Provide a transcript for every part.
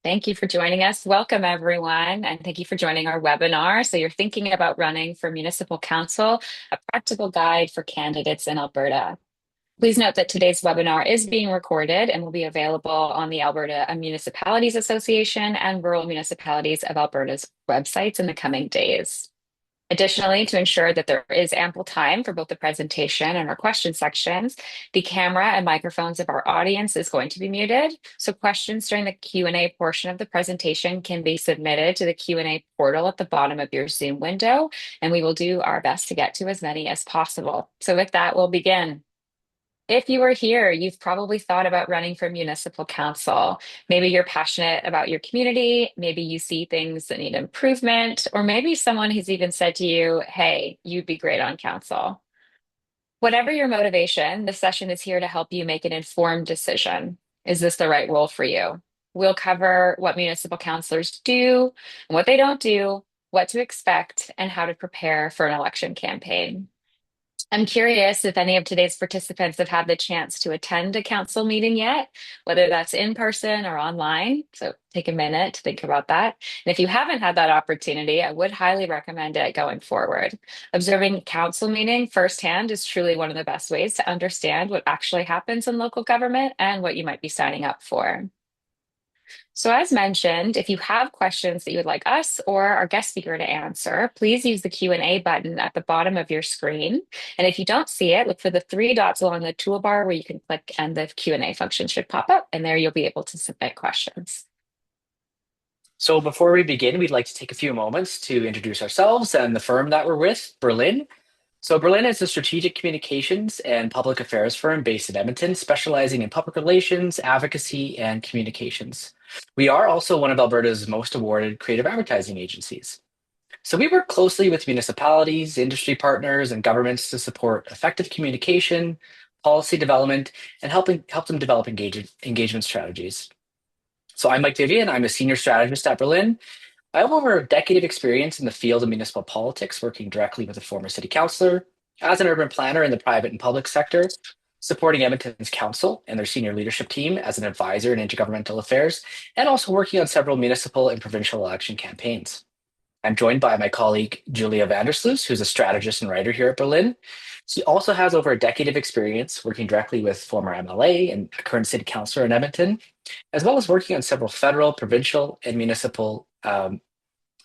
Thank you for joining us. Welcome, everyone, and thank you for joining our webinar. So you're thinking about running for municipal council, a practical guide for candidates in Alberta. Please note that today's webinar is being recorded and will be available on the Alberta Municipalities Association and Rural Municipalities of Alberta's websites in the coming days. Additionally, to ensure that there is ample time for both the presentation and our question sections, the camera and microphones of our audience is going to be muted. So questions during the Q&A portion of the presentation can be submitted to the Q&A portal at the bottom of your Zoom window, and we will do our best to get to as many as possible. So with that, we'll begin. If you are here, you've probably thought about running for municipal council. Maybe you're passionate about your community. Maybe you see things that need improvement, or maybe someone has even said to you, hey, you'd be great on council. Whatever your motivation, this session is here to help you make an informed decision. Is this the right role for you? We'll cover what municipal councilors do and what they don't do, what to expect, and how to prepare for an election campaign. I'm curious if any of today's participants have had the chance to attend a council meeting yet, whether that's in person or online. So take a minute to think about that. And if you haven't had that opportunity, I would highly recommend it going forward. Observing a council meeting firsthand is truly one of the best ways to understand what actually happens in local government and what you might be signing up for. So as mentioned, if you have questions that you would like us or our guest speaker to answer, please use the Q&A button at the bottom of your screen. And if you don't see it, look for the three dots along the toolbar where you can click and the Q&A function should pop up, and there you'll be able to submit questions. So before we begin, we'd like to take a few moments to introduce ourselves and the firm that we're with, Berlin. So Berlin is a strategic communications and public affairs firm based in Edmonton, specializing in public relations, advocacy, and communications. We are also one of Alberta's most awarded creative advertising agencies. So we work closely with municipalities, industry partners, and governments to support effective communication, policy development, and help them develop engagement strategies. So I'm Mike Vivian. I'm a senior strategist at Berlin. I have over a decade of experience in the field of municipal politics, working directly with a former city councillor, as an urban planner in the private and public sector, supporting Edmonton's council and their senior leadership team as an advisor in intergovernmental affairs, and also working on several municipal and provincial election campaigns. I'm joined by my colleague, Julia Vandersloos, who's a strategist and writer here at Berlin. She also has over a decade of experience working directly with former MLA and a current city councillor in Edmonton, as well as working on several federal, provincial, and municipal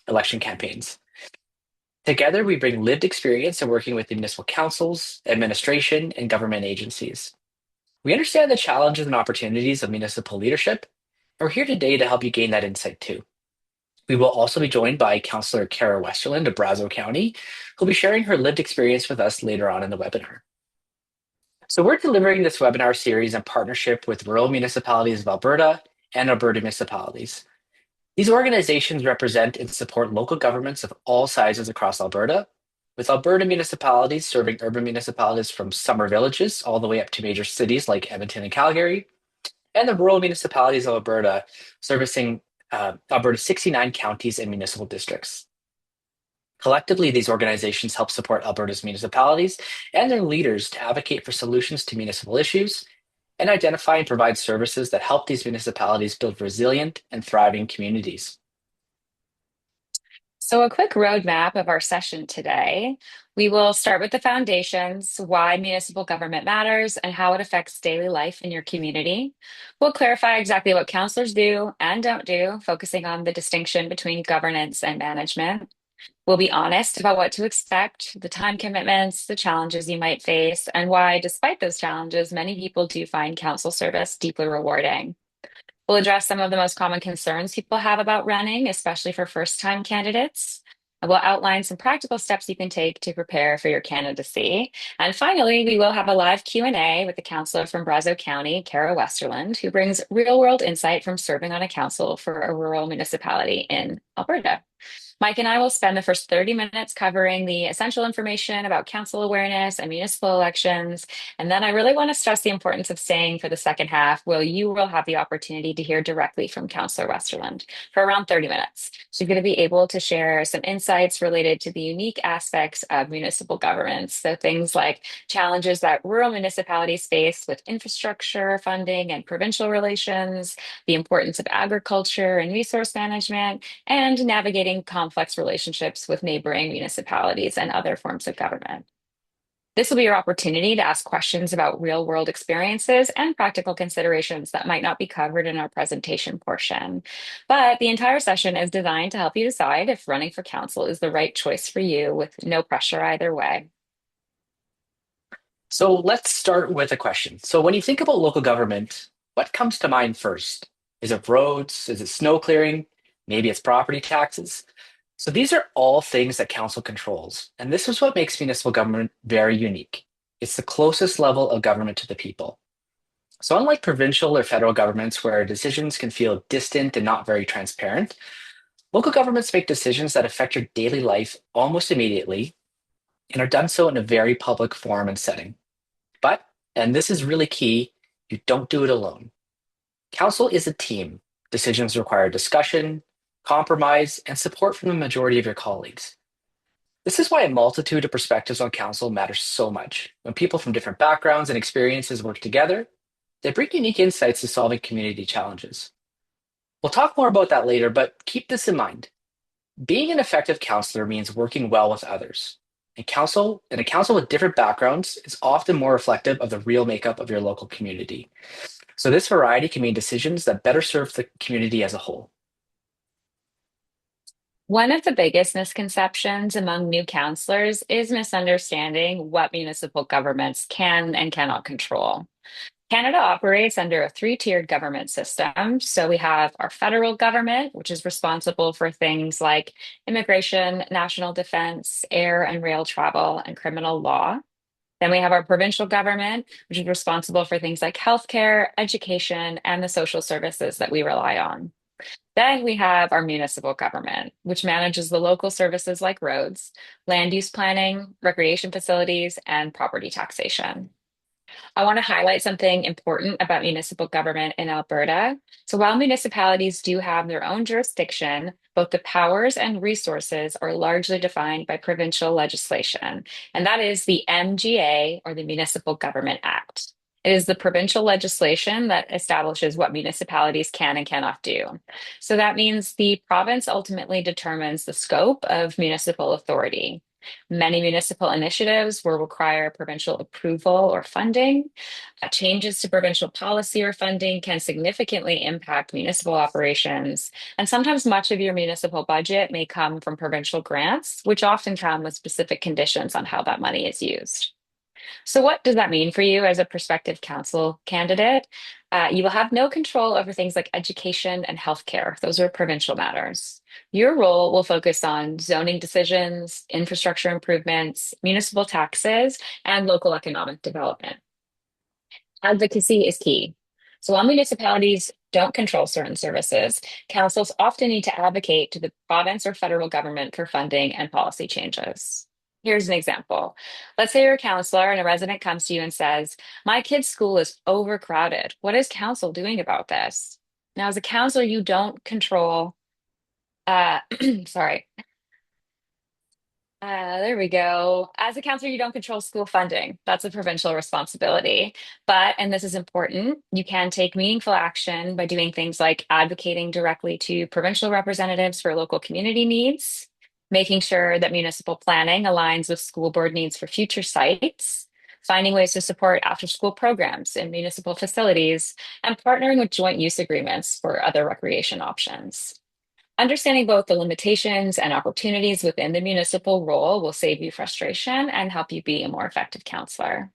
election campaigns. Together, we bring lived experience in working with the municipal councils, administration, and government agencies. We understand the challenges and opportunities of municipal leadership, and we're here today to help you gain that insight too. We will also be joined by Councillor Kara Westerland of Brazeau County, who'll be sharing her lived experience with us later on in the webinar. So we're delivering this webinar series in partnership with Rural Municipalities of Alberta and Alberta Municipalities. These organizations represent and support local governments of all sizes across Alberta, with Alberta municipalities serving urban municipalities from summer villages all the way up to major cities like Edmonton and Calgary, and the rural municipalities of Alberta servicing Alberta's 69 counties and municipal districts. Collectively, these organizations help support Alberta's municipalities and their leaders to advocate for solutions to municipal issues and identify and provide services that help these municipalities build resilient and thriving communities. So a quick roadmap of our session today. We will start with the foundations, why municipal government matters, and how it affects daily life in your community. We'll clarify exactly what councillors do and don't do, focusing on the distinction between governance and management. We'll be honest about what to expect, the time commitments, the challenges you might face, and why, despite those challenges, many people do find council service deeply rewarding. We'll address some of the most common concerns people have about running, especially for first-time candidates. And we'll outline some practical steps you can take to prepare for your candidacy. And finally, we will have a live Q&A with the councillor from Brazeau County, Kara Westerland, who brings real-world insight from serving on a council for a rural municipality in Alberta. Mike and I will spend the first 30 minutes covering the essential information about council awareness and municipal elections. And then I really want to stress the importance of staying for the second half, where you will have the opportunity to hear directly from Councillor Westerland for around 30 minutes. She's going to be able to share some insights related to the unique aspects of municipal governance. So things like challenges that rural municipalities face with infrastructure funding and provincial relations, the importance of agriculture and resource management, and navigating complex relationships with neighboring municipalities and other forms of government. This will be your opportunity to ask questions about real world experiences and practical considerations that might not be covered in our presentation portion. But the entire session is designed to help you decide if running for council is the right choice for you with no pressure either way. So let's start with a question. So when you think about local government, what comes to mind first? Is it roads? Is it snow clearing? Maybe it's property taxes. So these are all things that council controls. And this is what makes municipal government very unique. It's the closest level of government to the people. So unlike provincial or federal governments where decisions can feel distant and not very transparent, local governments make decisions that affect your daily life almost immediately and are done so in a very public forum and setting. But, and this is really key, you don't do it alone. Council is a team. Decisions require discussion, compromise, and support from the majority of your colleagues. This is why a multitude of perspectives on council matters so much. When people from different backgrounds and experiences work together, they bring unique insights to solving community challenges. We'll talk more about that later, but keep this in mind. Being an effective counselor means working well with others. And a council with different backgrounds is often more reflective of the real makeup of your local community. So this variety can mean decisions that better serve the community as a whole. One of the biggest misconceptions among new counselors is misunderstanding what municipal governments can and cannot control. Canada operates under a three-tiered government system. So we have our federal government, which is responsible for things like immigration, national defense, air and rail travel, and criminal law. Then we have our provincial government, which is responsible for things like healthcare, education, and the social services that we rely on. Then we have our municipal government, which manages the local services like roads, land use planning, recreation facilities, and property taxation. I want to highlight something important about municipal government in Alberta. So, while municipalities do have their own jurisdiction, both the powers and resources are largely defined by provincial legislation, and that is the MGA or the Municipal Government Act. It is the provincial legislation that establishes what municipalities can and cannot do. So that means the province ultimately determines the scope of municipal authority. Many municipal initiatives will require provincial approval or funding. Changes to provincial policy or funding can significantly impact municipal operations. And sometimes much of your municipal budget may come from provincial grants, which often come with specific conditions on how that money is used. So, what does that mean for you as a prospective council candidate? You will have no control over things like education and healthcare. Those are provincial matters. Your role will focus on zoning decisions, infrastructure improvements, municipal taxes, and local economic development. Advocacy is key. So while municipalities don't control certain services, councils often need to advocate to the province or federal government for funding and policy changes. Here's an example. Let's say you're a counselor and a resident comes to you and says, "My kid's school is overcrowded. What is council doing about this?" Now, as a counselor, you don't control, uh, sorry, there we go. As a counselor, you don't control school funding. That's a provincial responsibility. But, and this is important, you can take meaningful action by doing things like advocating directly to provincial representatives for local community needs, making sure that municipal planning aligns with school board needs for future sites, finding ways to support after school programs in municipal facilities, and partnering with joint use agreements for other recreation options. Understanding both the limitations and opportunities within the municipal role will save you frustration and help you be a more effective counselor.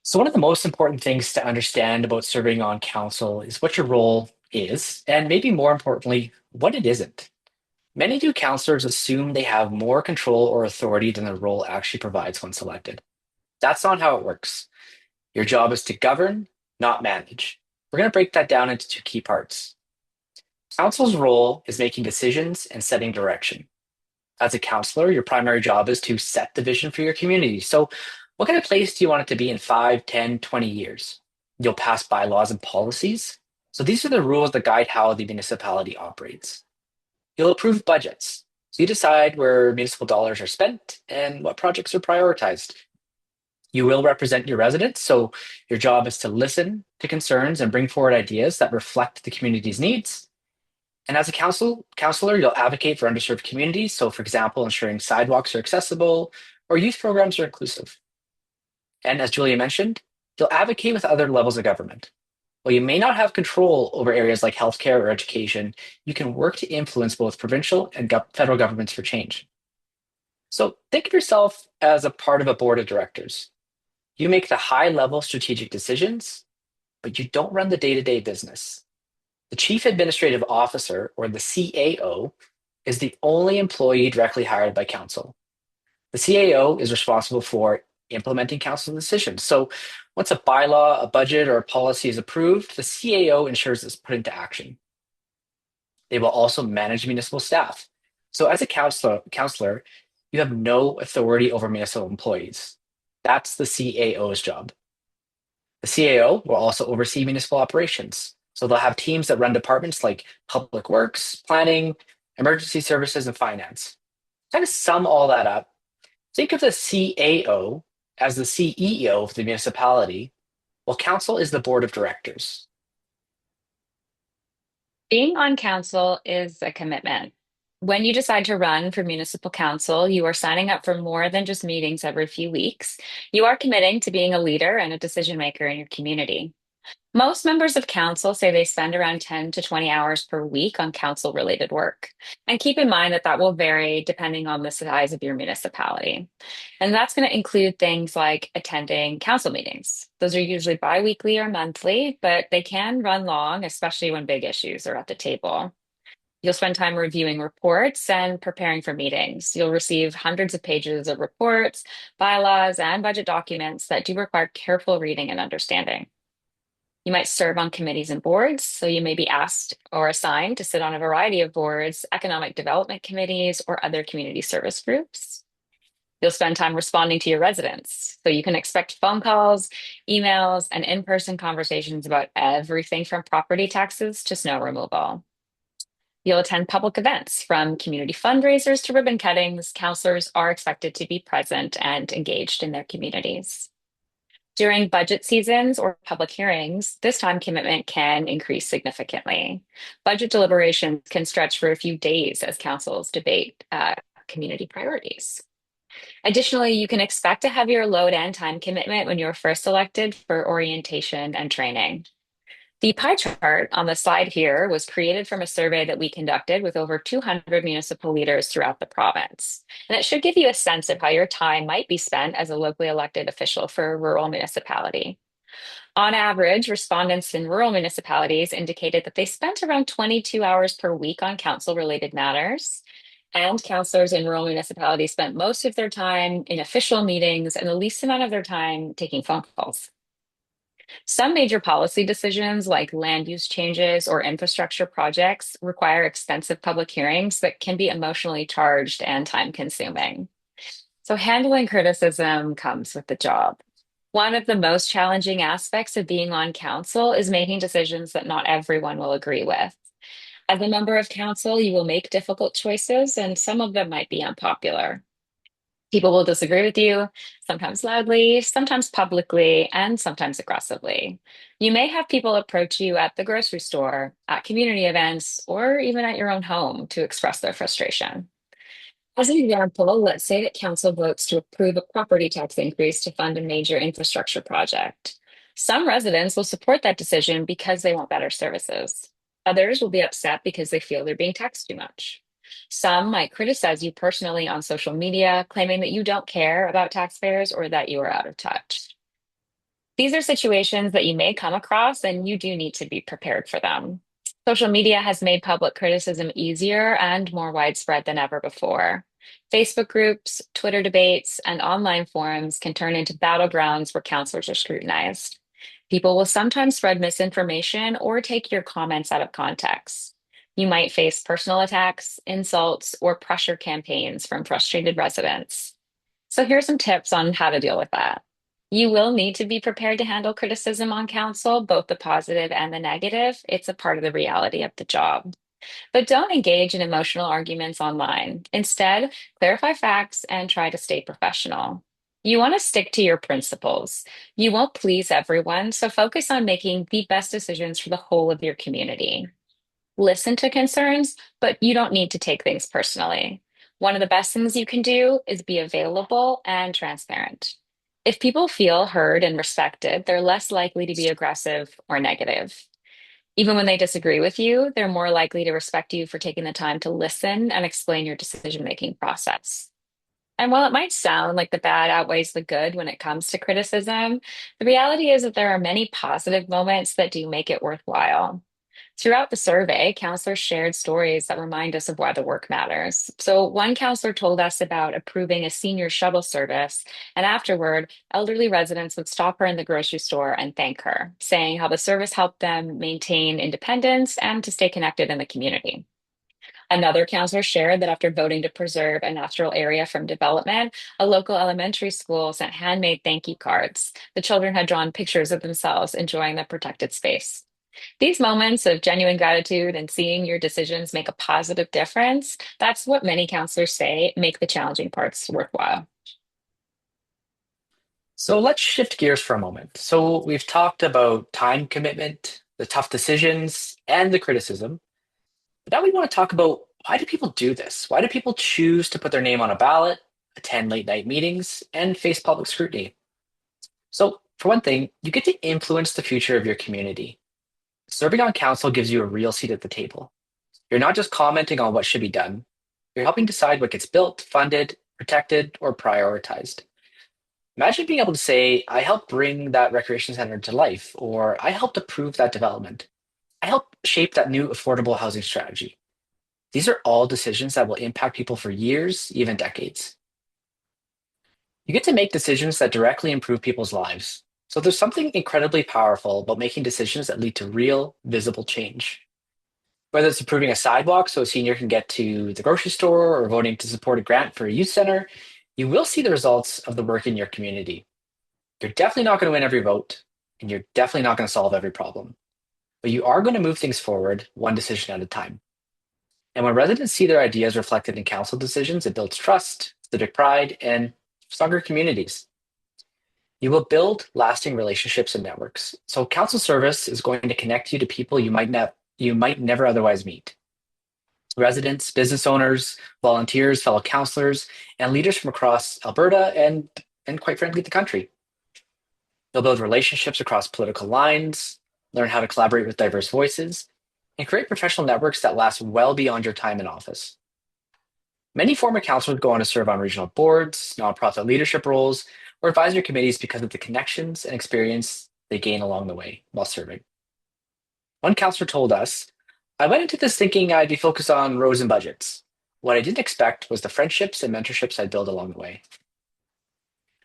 So one of the most important things to understand about serving on council is what your role is, and maybe more importantly, what it isn't. Many new councillors assume they have more control or authority than their role actually provides when selected. That's not how it works. Your job is to govern, not manage. We're going to break that down into two key parts. Council's role is making decisions and setting direction. As a councilor, your primary job is to set the vision for your community. So, what kind of place do you want it to be in 5, 10, 20 years? You'll pass bylaws and policies. So, these are the rules that guide how the municipality operates. You'll approve budgets. So, you decide where municipal dollars are spent and what projects are prioritized. You will represent your residents. So, your job is to listen to concerns and bring forward ideas that reflect the community's needs. And as a counselor, you'll advocate for underserved communities. So, for example, ensuring sidewalks are accessible or youth programs are inclusive. And as Julia mentioned, you'll advocate with other levels of government. While you may not have control over areas like healthcare or education, you can work to influence both provincial and federal governments for change. So, think of yourself as a part of a board of directors. You make the high level strategic decisions, but you don't run the day to day business. The Chief Administrative Officer, or the CAO, is the only employee directly hired by council. The CAO is responsible for implementing council decisions. So once a bylaw, a budget, or a policy is approved, the CAO ensures it's put into action. They will also manage municipal staff. So as a counselor, you have no authority over municipal employees. That's the CAO's job. The CAO will also oversee municipal operations. So they'll have teams that run departments like public works, planning, emergency services, and finance. Kind of sum all that up. Think of the CAO as the CEO of the municipality, while council is the board of directors. Being on council is a commitment. When you decide to run for municipal council, you are signing up for more than just meetings every few weeks. You are committing to being a leader and a decision maker in your community. Most members of council say they spend around 10 to 20 hours per week on council related work. And keep in mind that that will vary depending on the size of your municipality. And that's going to include things like attending council meetings. Those are usually biweekly or monthly, but they can run long, especially when big issues are at the table. You'll spend time reviewing reports and preparing for meetings. You'll receive hundreds of pages of reports, bylaws, and budget documents that do require careful reading and understanding. You might serve on committees and boards, so you may be asked or assigned to sit on a variety of boards, economic development committees, or other community service groups. You'll spend time responding to your residents, so you can expect phone calls, emails, and in-person conversations about everything from property taxes to snow removal. You'll attend public events from community fundraisers to ribbon cuttings. Counselors are expected to be present and engaged in their communities. During budget seasons or public hearings, this time commitment can increase significantly. Budget deliberations can stretch for a few days as councils debate community priorities. Additionally, you can expect a heavier load and time commitment when you're first elected for orientation and training. The pie chart on the slide here was created from a survey that we conducted with over 200 municipal leaders throughout the province. And it should give you a sense of how your time might be spent as a locally elected official for a rural municipality. On average, respondents in rural municipalities indicated that they spent around 22 hours per week on council related matters. And councilors in rural municipalities spent most of their time in official meetings and the least amount of their time taking phone calls. Some major policy decisions, like land use changes or infrastructure projects, require extensive public hearings that can be emotionally charged and time consuming. So, handling criticism comes with the job. One of the most challenging aspects of being on council is making decisions that not everyone will agree with. As a member of council, you will make difficult choices, and some of them might be unpopular. People will disagree with you, sometimes loudly, sometimes publicly, and sometimes aggressively. You may have people approach you at the grocery store, at community events, or even at your own home to express their frustration. As an example, let's say that council votes to approve a property tax increase to fund a major infrastructure project. Some residents will support that decision because they want better services. Others will be upset because they feel they're being taxed too much. Some might criticize you personally on social media, claiming that you don't care about taxpayers or that you are out of touch. These are situations that you may come across, and you do need to be prepared for them. Social media has made public criticism easier and more widespread than ever before. Facebook groups, Twitter debates, and online forums can turn into battlegrounds where counselors are scrutinized. People will sometimes spread misinformation or take your comments out of context. You might face personal attacks, insults, or pressure campaigns from frustrated residents. So, here are some tips on how to deal with that. You will need to be prepared to handle criticism on council, both the positive and the negative. It's a part of the reality of the job. But don't engage in emotional arguments online. Instead, clarify facts and try to stay professional. You want to stick to your principles. You won't please everyone, so focus on making the best decisions for the whole of your community. Listen to concerns, but you don't need to take things personally. One of the best things you can do is be available and transparent. If people feel heard and respected, they're less likely to be aggressive or negative. Even when they disagree with you, they're more likely to respect you for taking the time to listen and explain your decision-making process. And while it might sound like the bad outweighs the good when it comes to criticism, the reality is that there are many positive moments that do make it worthwhile. Throughout the survey, counselors shared stories that remind us of why the work matters. So, one counselor told us about approving a senior shuttle service, and afterward, elderly residents would stop her in the grocery store and thank her, saying how the service helped them maintain independence and to stay connected in the community. Another counselor shared that after voting to preserve a natural area from development, a local elementary school sent handmade thank you cards. The children had drawn pictures of themselves enjoying the protected space. These moments of genuine gratitude and seeing your decisions make a positive difference, that's what many counselors say make the challenging parts worthwhile. So let's shift gears for a moment. So we've talked about time commitment, the tough decisions, and the criticism. But now we want to talk about, why do people do this? Why do people choose to put their name on a ballot, attend late night meetings, and face public scrutiny? So, for one thing, you get to influence the future of your community. Serving on council gives you a real seat at the table. You're not just commenting on what should be done, you're helping decide what gets built, funded, protected, or prioritized. Imagine being able to say, I helped bring that recreation center to life, or I helped approve that development. I helped shape that new affordable housing strategy. These are all decisions that will impact people for years, even decades. You get to make decisions that directly improve people's lives. So there's something incredibly powerful about making decisions that lead to real, visible change. Whether it's approving a sidewalk so a senior can get to the grocery store or voting to support a grant for a youth center, you will see the results of the work in your community. You're definitely not going to win every vote, and you're definitely not going to solve every problem. But you are going to move things forward one decision at a time. And when residents see their ideas reflected in council decisions, it builds trust, civic pride, and stronger communities. You will build lasting relationships and networks. So council service is going to connect you to people you might never otherwise meet. Residents, business owners, volunteers, fellow councillors, and leaders from across Alberta and quite frankly, the country. You'll build relationships across political lines, learn how to collaborate with diverse voices, and create professional networks that last well beyond your time in office. Many former councillors go on to serve on regional boards, nonprofit leadership roles, or advisory committees because of the connections and experience they gain along the way while serving. One councillor told us, I went into this thinking I'd be focused on roads and budgets. What I didn't expect was the friendships and mentorships I'd build along the way.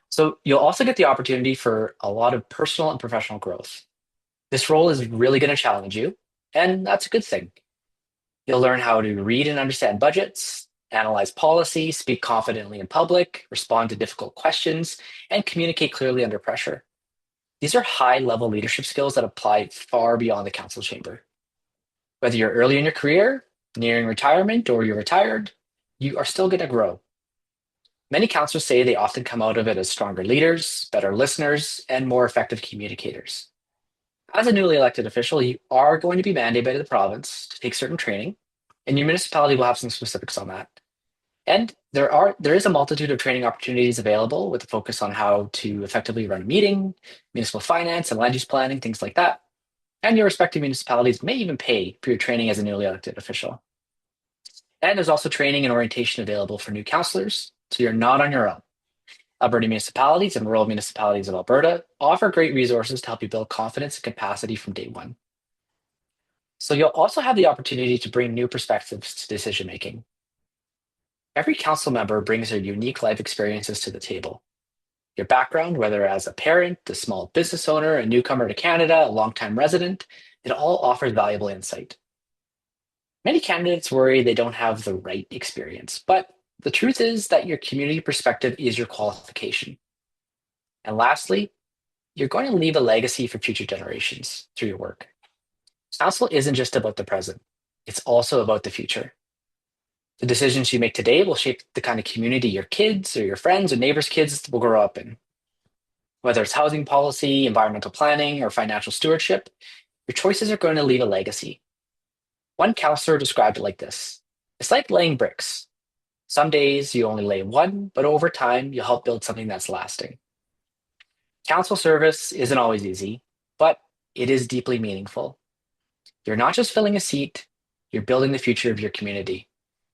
So you'll also get the opportunity for a lot of personal and professional growth. This role is really going to challenge you, and that's a good thing. You'll learn how to read and understand budgets, analyze policy, speak confidently in public, respond to difficult questions, and communicate clearly under pressure. These are high-level leadership skills that apply far beyond the council chamber. Whether you're early in your career, nearing retirement, or you're retired, you are still going to grow. Many councillors say they often come out of it as stronger leaders, better listeners, and more effective communicators. As a newly elected official, you are going to be mandated by the province to take certain training, and your municipality will have some specifics on that. And there is a multitude of training opportunities available with a focus on how to effectively run a meeting, municipal finance and land use planning, things like that. And your respective municipalities may even pay for your training as a newly elected official. And there's also training and orientation available for new councillors, so you're not on your own. Alberta municipalities and rural municipalities of Alberta offer great resources to help you build confidence and capacity from day one. So you'll also have the opportunity to bring new perspectives to decision making. Every council member brings their unique life experiences to the table. Your background, whether as a parent, a small business owner, a newcomer to Canada, a longtime resident, it all offers valuable insight. Many candidates worry they don't have the right experience, but the truth is that your community perspective is your qualification. And lastly, you're going to leave a legacy for future generations through your work. Council isn't just about the present, it's also about the future. The decisions you make today will shape the kind of community your kids or your friends or neighbors' kids will grow up in. Whether it's housing policy, environmental planning, or financial stewardship, your choices are going to leave a legacy. One counselor described it like this: it's like laying bricks. Some days you only lay one, but over time you'll help build something that's lasting. Council service isn't always easy, but it is deeply meaningful. You're not just filling a seat, you're building the future of your community.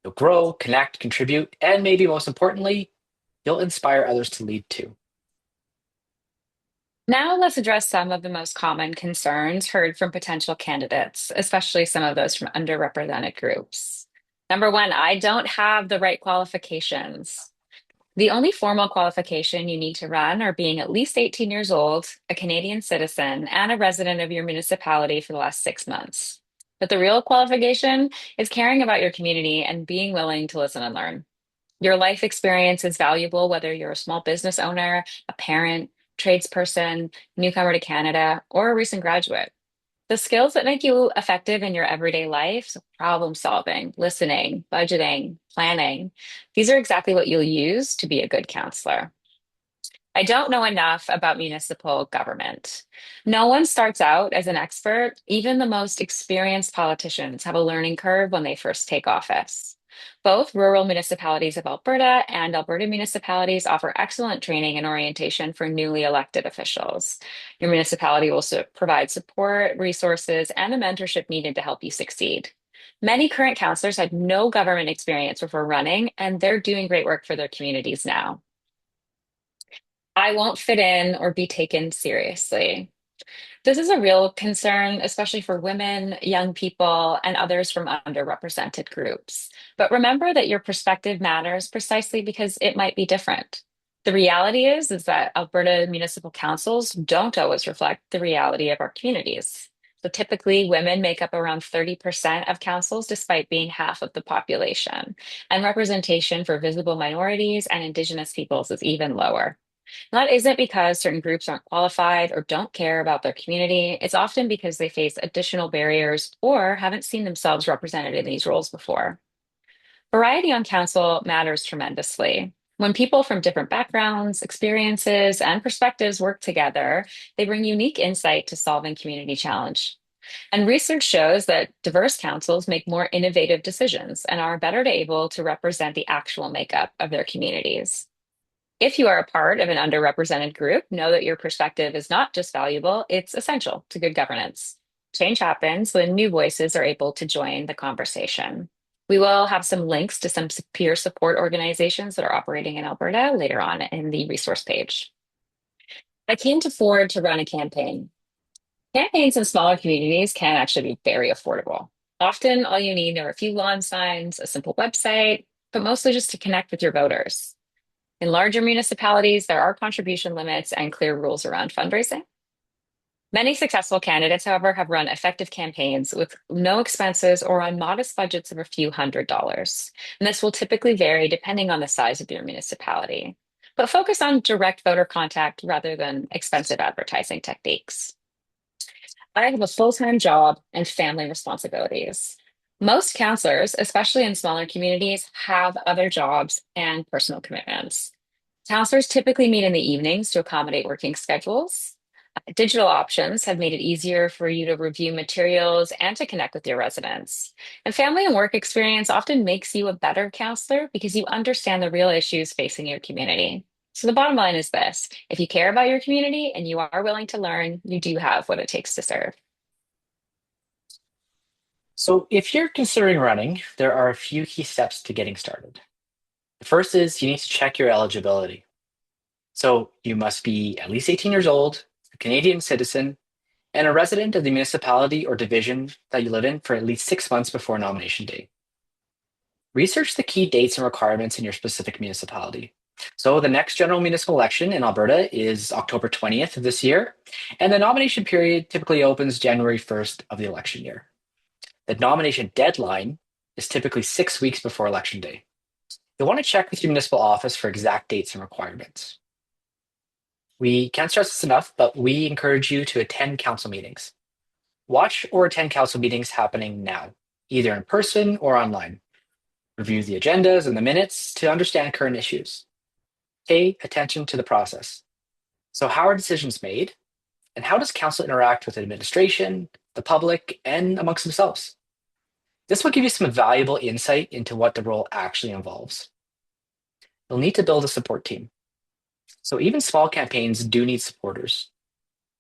You'll grow, connect, contribute, and maybe most importantly, you'll inspire others to lead too. Now let's address some of the most common concerns heard from potential candidates, especially some of those from underrepresented groups. Number one, I don't have the right qualifications. The only formal qualification you need to run are being at least 18 years old, a Canadian citizen, and a resident of your municipality for the last 6 months. But the real qualification is caring about your community and being willing to listen and learn. Your life experience is valuable whether you're a small business owner, a parent, tradesperson, newcomer to Canada, or a recent graduate. The skills that make you effective in your everyday life, so problem solving, listening, budgeting, planning, these are exactly what you'll use to be a good counselor. I don't know enough about municipal government. No one starts out as an expert. Even the most experienced politicians have a learning curve when they first take office. Both rural municipalities of Alberta and Alberta municipalities offer excellent training and orientation for newly elected officials. Your municipality will provide support, resources, and the mentorship needed to help you succeed. Many current councillors had no government experience before running, and they're doing great work for their communities now. I won't fit in or be taken seriously. This is a real concern, especially for women, young people, and others from underrepresented groups. But remember that your perspective matters precisely because it might be different. The reality is that Alberta municipal councils don't always reflect the reality of our communities. So typically, women make up around 30% of councils, despite being half of the population. And representation for visible minorities and Indigenous peoples is even lower. And that isn't because certain groups aren't qualified or don't care about their community. It's often because they face additional barriers or haven't seen themselves represented in these roles before. Variety on council matters tremendously. When people from different backgrounds, experiences, and perspectives work together, they bring unique insight to solving community challenge. And research shows that diverse councils make more innovative decisions and are better able to represent the actual makeup of their communities. If you are a part of an underrepresented group, know that your perspective is not just valuable, it's essential to good governance. Change happens when new voices are able to join the conversation. We will have some links to some peer support organizations that are operating in Alberta later on in the resource page. I came to Ford to run a campaign. Campaigns in smaller communities can actually be very affordable. Often, all you need are a few lawn signs, a simple website, but mostly just to connect with your voters. In larger municipalities, there are contribution limits and clear rules around fundraising. Many successful candidates, however, have run effective campaigns with no expenses or on modest budgets of a few $100s. And this will typically vary depending on the size of your municipality. But focus on direct voter contact rather than expensive advertising techniques. I have a full-time job and family responsibilities. Most counselors, especially in smaller communities, have other jobs and personal commitments. Counselors typically meet in the evenings to accommodate working schedules. Digital options have made it easier for you to review materials and to connect with your residents. And family and work experience often makes you a better counselor because you understand the real issues facing your community. So the bottom line is this: if you care about your community and you are willing to learn, you do have what it takes to serve. So, if you're considering running, there are a few key steps to getting started. The first is you need to check your eligibility. So, you must be at least 18 years old, a Canadian citizen, and a resident of the municipality or division that you live in for at least 6 months before nomination day. Research the key dates and requirements in your specific municipality. So, the next general municipal election in Alberta is October 20th of this year, and the nomination period typically opens January 1st of the election year. The nomination deadline is typically 6 weeks before Election Day. You'll want to check with your municipal office for exact dates and requirements. We can't stress this enough, but we encourage you to attend council meetings. Watch or attend council meetings happening now, either in person or online. Review the agendas and the minutes to understand current issues. Pay attention to the process. So, how are decisions made? And how does council interact with administration, the public, and amongst themselves? This will give you some valuable insight into what the role actually involves. You'll need to build a support team. So even small campaigns do need supporters.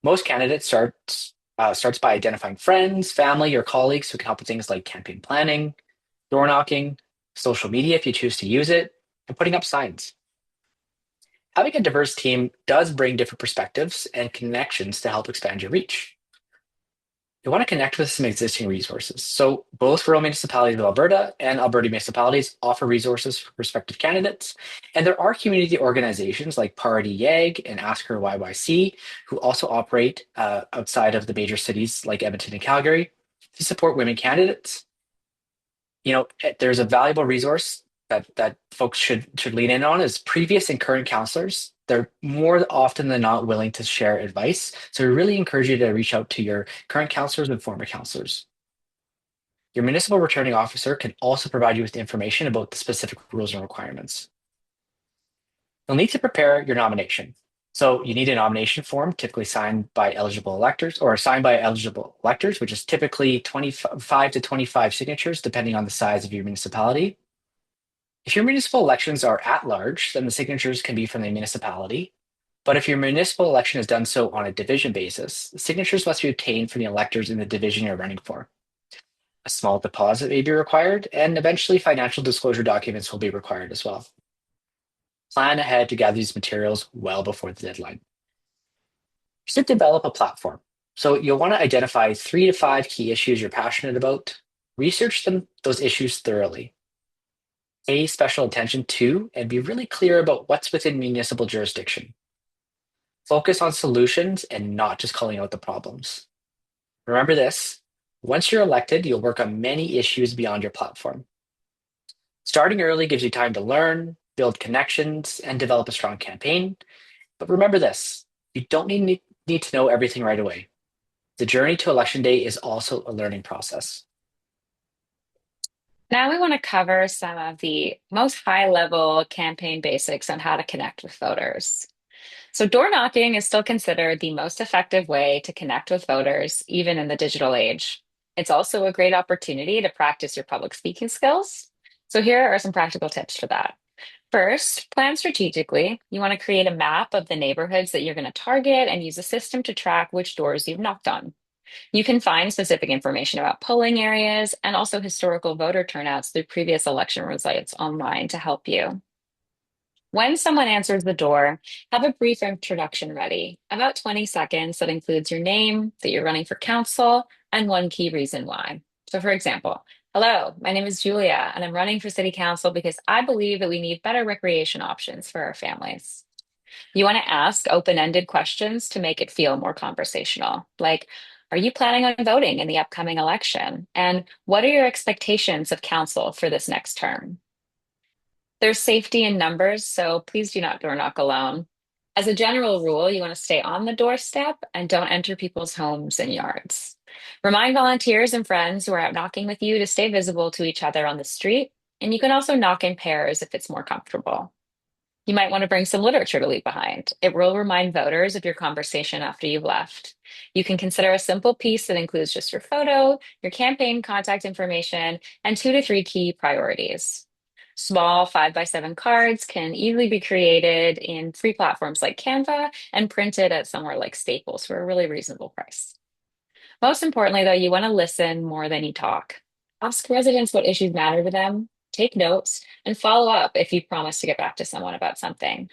Most candidates starts by identifying friends, family, or colleagues who can help with things like campaign planning, door knocking, social media if you choose to use it, and putting up signs. Having a diverse team does bring different perspectives and connections to help expand your reach. You want to connect with some existing resources. So both rural municipalities of Alberta and Alberta municipalities offer resources for prospective candidates. And there are community organizations like Party YAG and Ask Her YYC who also operate outside of the major cities like Edmonton and Calgary to support women candidates. There's a valuable resource that folks should lean in on is previous and current counselors. They're more often than not willing to share advice. So we really encourage you to reach out to your current counselors and former counselors. Your municipal returning officer can also provide you with information about the specific rules and requirements. You'll need to prepare your nomination. So you need a nomination form, typically signed by eligible electors or signed by eligible electors, which is typically 25 to 25 signatures, depending on the size of your municipality. If your municipal elections are at large, then the signatures can be from the municipality. But if your municipal election is done so on a division basis, the signatures must be obtained from the electors in the division you're running for. A small deposit may be required, and eventually financial disclosure documents will be required as well. Plan ahead to gather these materials well before the deadline. You should develop a platform. So you'll want to identify 3 to 5 key issues you're passionate about, research those issues thoroughly, pay special attention to, and be really clear about what's within municipal jurisdiction. Focus on solutions and not just calling out the problems. Remember this, once you're elected, you'll work on many issues beyond your platform. Starting early gives you time to learn, build connections, and develop a strong campaign. But remember this, you don't need to know everything right away. The journey to election day is also a learning process. Now we want to cover some of the most high-level campaign basics on how to connect with voters. So door knocking is still considered the most effective way to connect with voters, even in the digital age. It's also a great opportunity to practice your public speaking skills. So here are some practical tips for that. First, plan strategically. You want to create a map of the neighborhoods that you're going to target and use a system to track which doors you've knocked on. You can find specific information about polling areas and also historical voter turnouts through previous election results online to help you. When someone answers the door, have a brief introduction ready, about 20 seconds that includes your name, that you're running for council, and one key reason why. So, for example, hello, my name is Julia, and I'm running for city council because I believe that we need better recreation options for our families. You want to ask open-ended questions to make it feel more conversational, like, are you planning on voting in the upcoming election? And what are your expectations of council for this next term? There's safety in numbers, so please do not door knock alone. As a general rule, you want to stay on the doorstep and don't enter people's homes and yards. Remind volunteers and friends who are out knocking with you to stay visible to each other on the street, and you can also knock in pairs if it's more comfortable. You might want to bring some literature to leave behind. It will remind voters of your conversation after you've left. You can consider a simple piece that includes just your photo, your campaign contact information, and 2 to 3 key priorities. Small 5x7 cards can easily be created in free platforms like Canva and printed at somewhere like Staples for a really reasonable price. Most importantly, though, you want to listen more than you talk. Ask residents what issues matter to them, take notes, and follow up if you promise to get back to someone about something.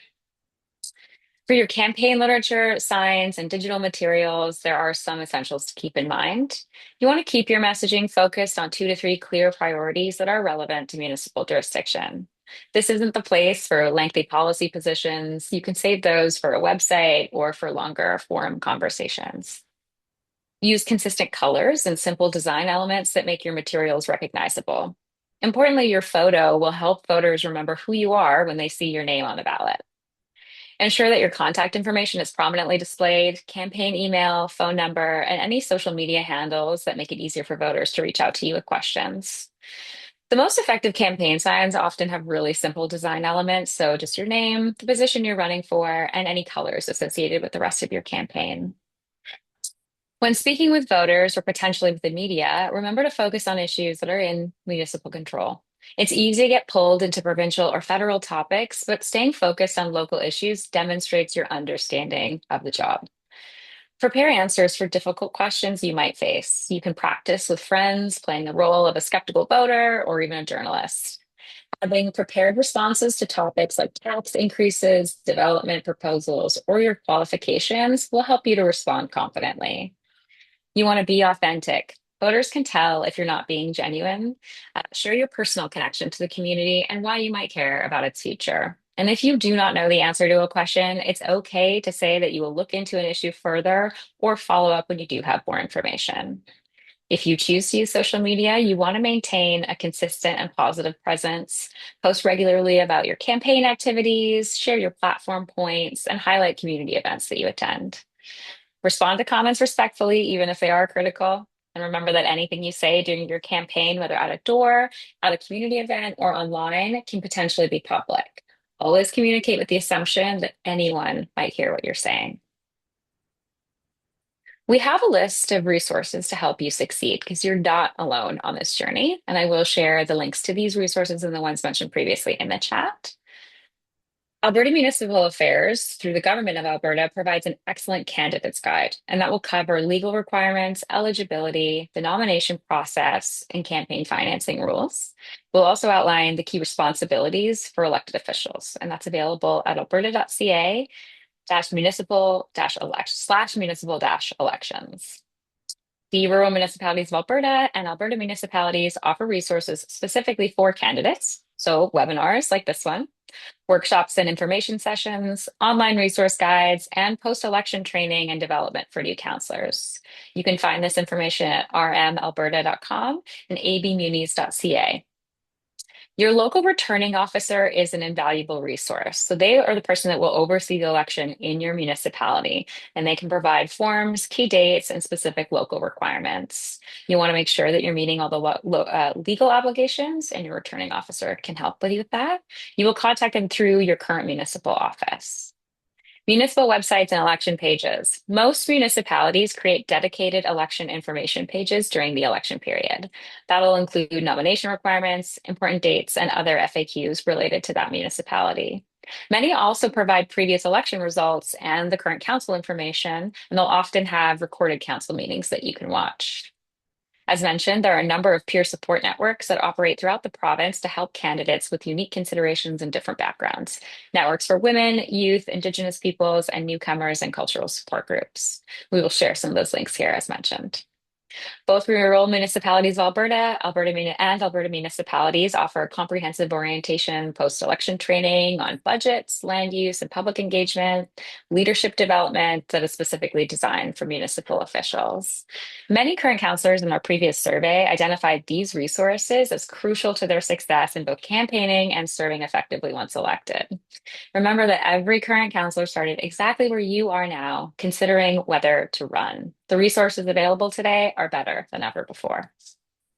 For your campaign literature, signs, and digital materials, there are some essentials to keep in mind. You want to keep your messaging focused on 2 to 3 clear priorities that are relevant to municipal jurisdiction. This isn't the place for lengthy policy positions. You can save those for a website or for longer forum conversations. Use consistent colors and simple design elements that make your materials recognizable. Importantly, your photo will help voters remember who you are when they see your name on the ballot. Ensure that your contact information is prominently displayed, campaign email, phone number, and any social media handles that make it easier for voters to reach out to you with questions. The most effective campaign signs often have really simple design elements, so just your name, the position you're running for, and any colors associated with the rest of your campaign. When speaking with voters or potentially with the media, remember to focus on issues that are in municipal control. It's easy to get pulled into provincial or federal topics, but staying focused on local issues demonstrates your understanding of the job. Prepare answers for difficult questions you might face. You can practice with friends, playing the role of a skeptical voter or even a journalist. Having prepared responses to topics like tax increases, development proposals, or your qualifications will help you to respond confidently. You want to be authentic. Voters can tell if you're not being genuine. Share your personal connection to the community and why you might care about its future. And if you do not know the answer to a question, it's okay to say that you will look into an issue further or follow up when you do have more information. If you choose to use social media, you want to maintain a consistent and positive presence. Post regularly about your campaign activities, share your platform points, and highlight community events that you attend. Respond to comments respectfully, even if they are critical. And remember that anything you say during your campaign, whether at a door, at a community event, or online, can potentially be public. Always communicate with the assumption that anyone might hear what you're saying. We have a list of resources to help you succeed because you're not alone on this journey. And I will share the links to these resources and the ones mentioned previously in the chat. Alberta Municipal Affairs, through the Government of Alberta, provides an excellent candidates guide, and that will cover legal requirements, eligibility, the nomination process, and campaign financing rules. We'll also outline the key responsibilities for elected officials, and that's available at alberta.ca municipal municipal elections. The rural municipalities of Alberta and Alberta municipalities offer resources specifically for candidates, so webinars like this one, workshops and information sessions, online resource guides, and post-election training and development for new counselors. You can find this information at rmalberta.com and abmunis.ca. Your local returning officer is an invaluable resource. So they are the person that will oversee the election in your municipality, and they can provide forms, key dates, and specific local requirements. You want to make sure that you're meeting all the legal obligations, and your returning officer can help with you with that. You will contact them through your current municipal office. Municipal websites and election pages. Most municipalities create dedicated election information pages during the election period. That'll include nomination requirements, important dates, and other FAQs related to that municipality. Many also provide previous election results and the current council information, and they'll often have recorded council meetings that you can watch. As mentioned, there are a number of peer support networks that operate throughout the province to help candidates with unique considerations and different backgrounds. Networks for women, youth, Indigenous peoples, and newcomers and cultural support groups. We will share some of those links here as mentioned. Both rural municipalities of and Alberta municipalities offer comprehensive orientation, post-election training on budgets, land use, and public engagement, leadership development that is specifically designed for municipal officials. Many current councillors in our previous survey identified these resources as crucial to their success in both campaigning and serving effectively once elected. Remember that every current counselor started exactly where you are now, considering whether to run. The resources available today are better than ever before.